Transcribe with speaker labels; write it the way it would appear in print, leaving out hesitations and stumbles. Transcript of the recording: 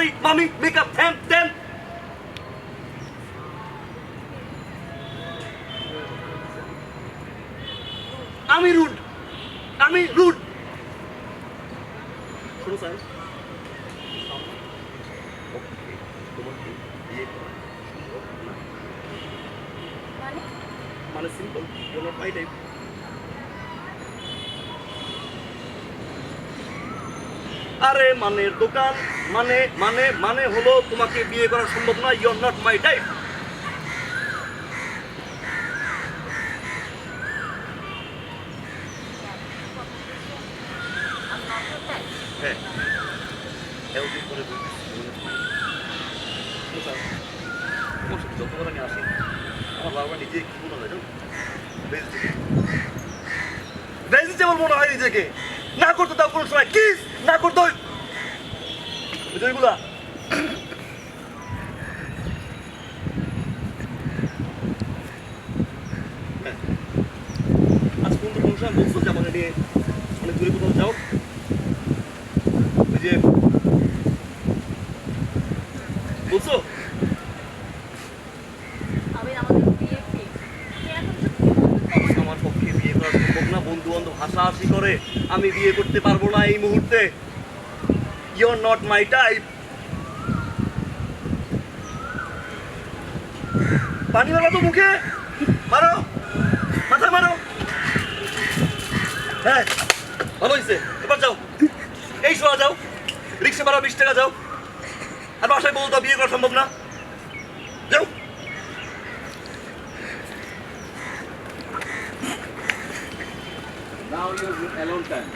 Speaker 1: Daddy মামি makeup হ্যান দেন। আমি রুড, আমি রুড। শোনো স্যার, তোমাকে বিয়ে করা সম্ভব না। মানে simple, you not my type. আরে মানের দোকান, মানে মানে মানে হলো তোমাকে বিয়ে করা সম্ভব না, you are not my type. হ্যাঁ, এতদিন পরে বলতেছি তোমার সাথে যতবার আমি আসি আমার বারবার নিজে কি মনে হয় জানো? ভেজিটেবল মনে হয় নিজেকে। না করতে দাও কোনো সময়, কিস না করতে হয় এগুলা। আজ কোন অনুষ্ঠান বলছো যে আমাকে নিয়ে অনেক দূরে কোথাও যাও? ওই যে বলছো আমার পক্ষে বিয়ে করা সম্ভব না, বন্ধু বান্ধব হাসাহাসি করে, আমি বিয়ে করতে পারবো না এই মুহূর্তে, you are not my type. পানি মারো তো মুখে, মারো, মাথা মারো। হ্যাঁ ভালো হয়েছে, এবার যাও, এই শোয়া যাও, রিক্সা ভাড়া 20 টাকা যাও, আর বাসায় বলতো বিয়ে করা সম্ভব না, যাও।
Speaker 2: Now your alone time.